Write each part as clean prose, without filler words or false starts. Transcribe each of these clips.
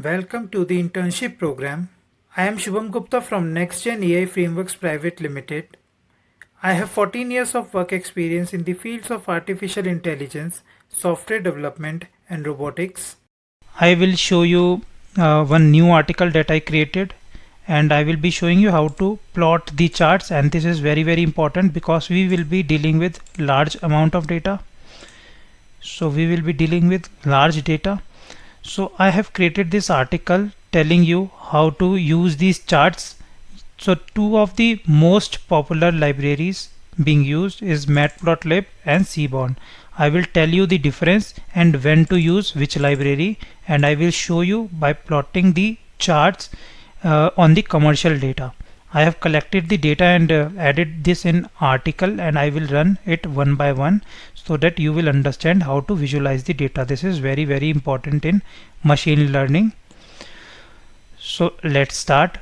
Welcome to the internship program. I am Shubham Gupta from NextGen AI Frameworks Private Limited. I have 14 years of work experience in the fields of artificial intelligence, software development, and robotics. I will show you one new article that I created, and I will be showing you how to plot the charts, and this is very important because we will be dealing with large amount of data. So we will be dealing with large data. So I have created this article telling you how to use these charts. So two of the most popular libraries being used is Matplotlib and Seaborn. I will tell you the difference and when to use which library, and I will show you by plotting the charts on the commercial data. I have collected the data and added this in article, and I will run it one by one so that you will understand how to visualize the data. This is very important in machine learning. So let's start.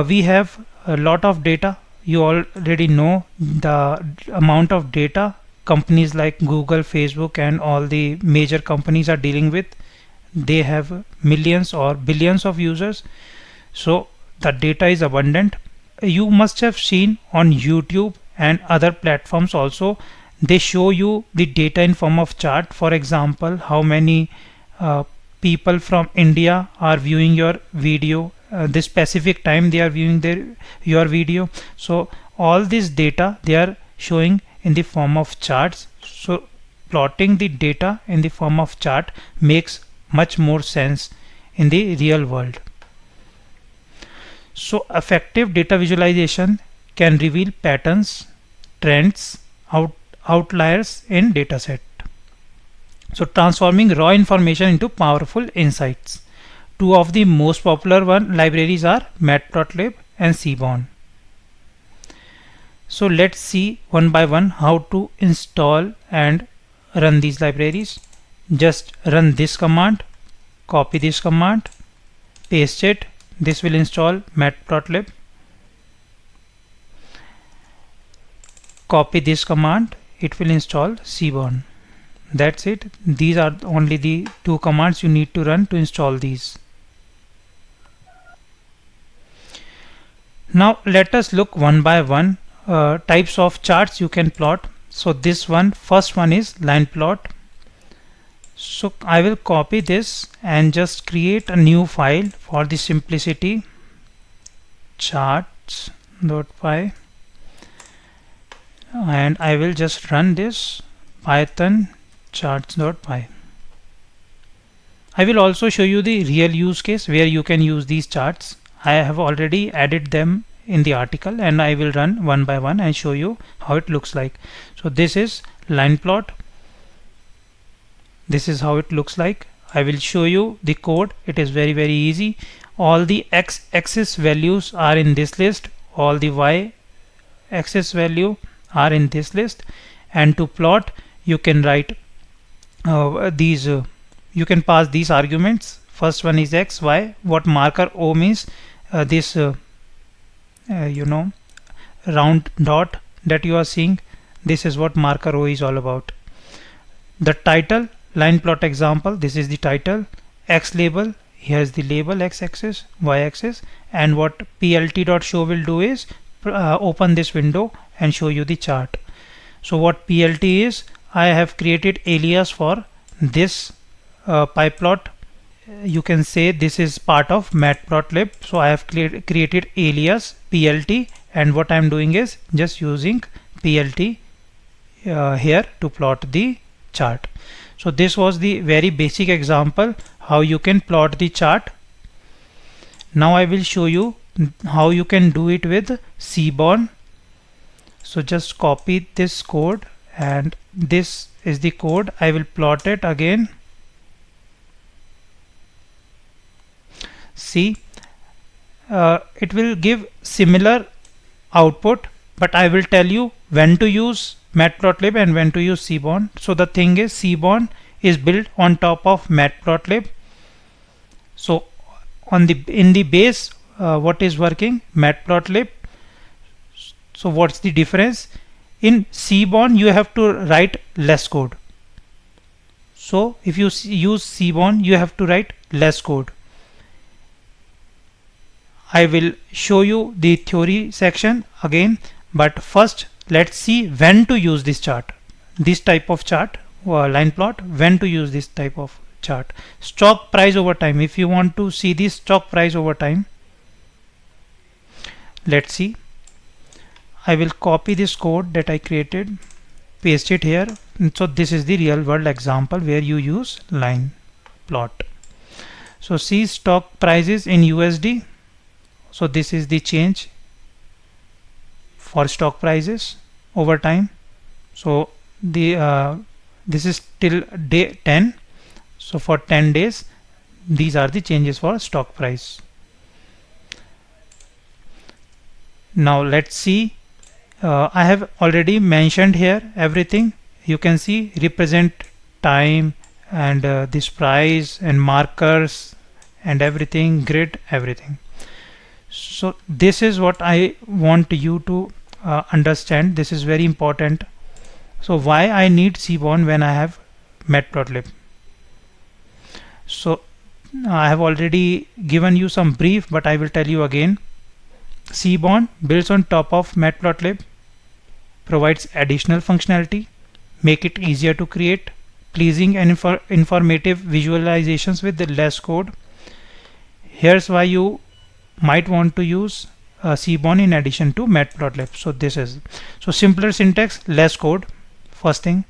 We have a lot of data. You already know the amount of data companies like Google, Facebook, and all the major companies are dealing with. They have millions or billions of users. So the data is abundant. You must have seen on YouTube and other platforms also, they show you the data in form of chart. For example, how many people from India are viewing your video, this specific time they are viewing your video. So all this data they are showing in the form of charts. So plotting the data in the form of chart makes much more sense in the real world. So effective data visualization can reveal patterns, trends, outliers in dataset. So transforming raw information into powerful insights. Two of the most popular libraries are Matplotlib and Seaborn. So let's see one by one how to install and run these libraries. Just run this command, copy this command, paste it. This will install Matplotlib. Copy this command, it will install Seaborn. That's it. These are only the two commands you need to run to install these. Now let us look one by one types of charts you can plot. So this one, first one is line plot. So I will copy this and just create a new file for the simplicity, charts.py, and I will just run this python charts.py. I will also show you the real use case where you can use these charts. I have already added them in the article, and I will run one by one and show you how it looks like. So this is line plot. This is how it looks like. I will show you the code. It is very easy. All the x-axis values are in this list. All the y-axis value are in this list. And to plot, you can write these. You can pass these arguments. First one is x, y. What marker O means? This round dot that you are seeing. This is what marker O is all about. The title. Line plot example, this is the title. X label, here's the label, x-axis, y-axis, and what plt.show will do is open this window and show you the chart. So what plt is, I have created alias for this pyplot. You can say this is part of Matplotlib. So I have created alias plt, and what I am doing is just using plt here to plot the chart. So this was the very basic example how you can plot the chart. Now I will show you how you can do it with Seaborn. So just copy this code, and this is the code. I will plot it again. See, it will give similar output, but I will tell you when to use Matplotlib and when to use Seaborn. So the thing is, Seaborn is built on top of Matplotlib. So in the base, what is working? Matplotlib. So what's the difference? In Seaborn, you have to write less code. So if you use Seaborn, you have to write less code. I will show you the theory section again, but first let's see when to use this chart, this type of chart, line plot, when to use this type of chart. Stock price over time. If you want to see this stock price over time, let's see. I will copy this code that I created, paste it here. And so this is the real world example where you use line plot. So see stock prices in USD. So this is the change for stock prices over time. So the this is till day 10. So for 10 days, these are the changes for stock price. Now let's see. I have already mentioned here everything. You can see represent time and this price and markers and everything, grid, everything. So this is what I want you to understand. This is very important. So why I need Seaborn when I have Matplotlib? So I have already given you some brief, but I will tell you again. Seaborn builds on top of Matplotlib, provides additional functionality, make it easier to create pleasing and informative visualizations with the less code. Here's why you might want to use Seaborn in addition to Matplotlib. So this is simpler syntax, less code. First thing,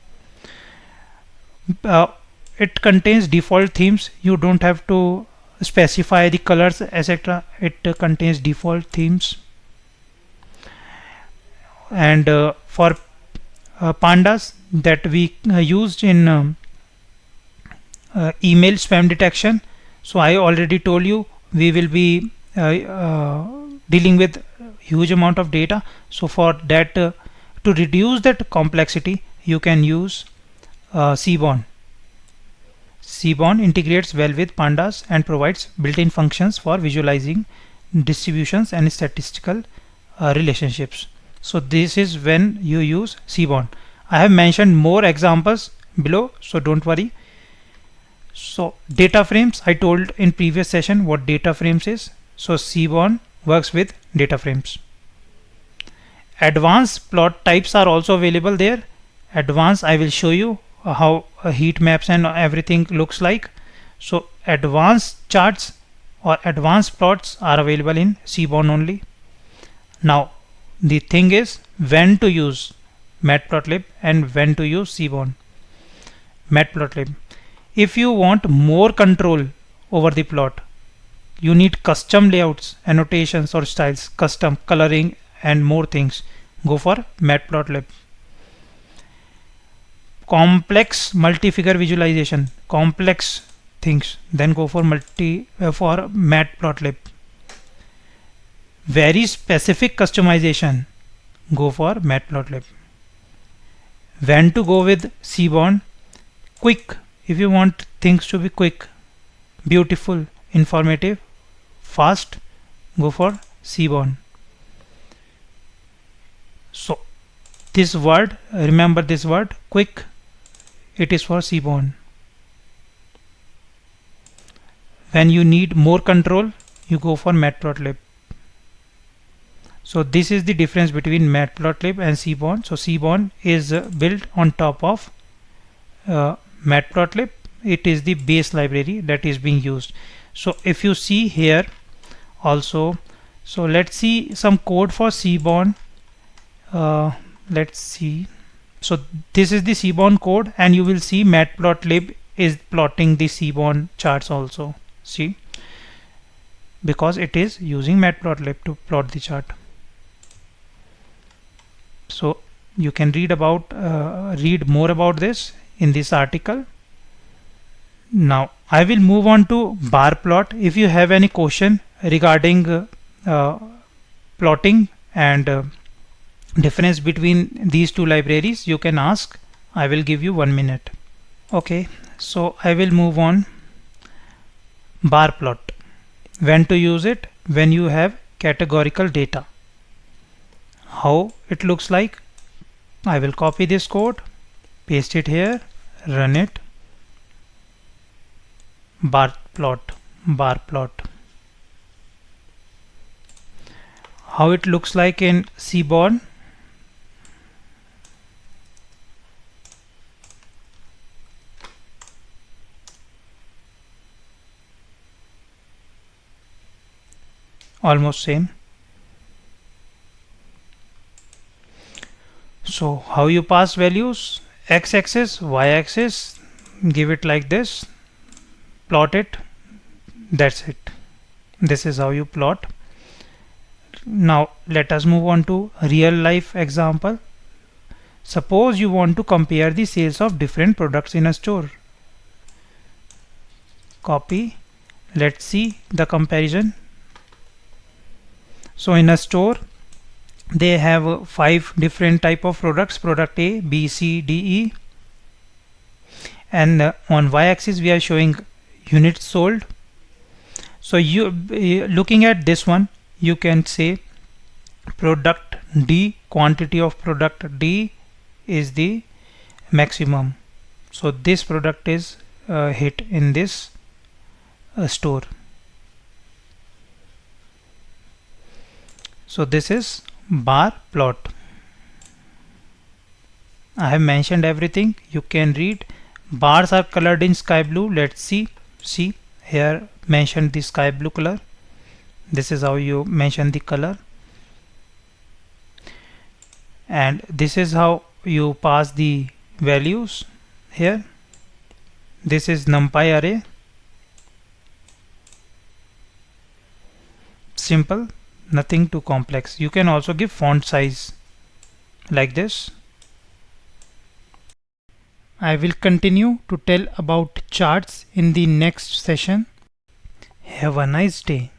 it contains default themes. You don't have to specify the colors, etc. It contains default themes. And for pandas that we used in email spam detection, so I already told you we will be dealing with huge amount of data. So for that, to reduce that complexity, you can use Seaborn. Seaborn integrates well with pandas and provides built-in functions for visualizing distributions and statistical relationships. So this is when you use Seaborn. I have mentioned more examples below, so don't worry. So data frames, I told in previous session what data frames is. So Seaborn works with data frames. Advanced plot types are also available there. Advanced, I will show you how heat maps and everything looks like. So advanced charts or advanced plots are available in Seaborn only. Now the thing is when to use Matplotlib and when to use Seaborn. Matplotlib, if you want more control over the plot, you need custom layouts, annotations or styles, custom coloring and more things, go for Matplotlib. Complex multi-figure visualization, complex things, then go for Matplotlib. Very specific customization, go for Matplotlib. When to go with Seaborn? Quick, if you want things to be quick, beautiful, informative, fast, go for Seaborn. So this word, remember this word, quick, it is for Seaborn. When you need more control, you go for Matplotlib. So this is the difference between Matplotlib and Seaborn. So Seaborn is built on top of Matplotlib. It is the base library that is being used. So if you see here also, so let's see some code for Seaborn. Let's see. So this is the Seaborn code, and you will see Matplotlib is plotting the Seaborn charts also. See, because it is using Matplotlib to plot the chart. So you can read more about this in this article. Now I will move on to bar plot. If you have any question regarding plotting and difference between these two libraries, you can ask. I will give you 1 minute. Okay, so I will move on. Bar plot, when to use it? When you have categorical data. How it looks like? I will copy this code, paste it here, run it. bar plot. How it looks like in Seaborn. Almost same. So how you pass values? X-axis, Y-axis, give it like this, plot it, that's it. This is how you plot. Now let us move on to real life example. Suppose you want to compare the sales of different products in a store. Copy. Let's see the comparison. So in a store they have 5 different type of products, product A, B, C, D, E, and on y-axis we are showing units sold. So you looking at this one, you can say product D, quantity of product D is the maximum. So this product is hit in this store. So this is bar plot. I have mentioned everything. You can read. Bars are colored in sky blue. Let's see here mentioned the sky blue color. This is how you mention the color, and this is how you pass the values here. This is numpy array. Simple, nothing too complex. You can also give font size like this. I will continue to tell about charts in the next session. Have a nice day.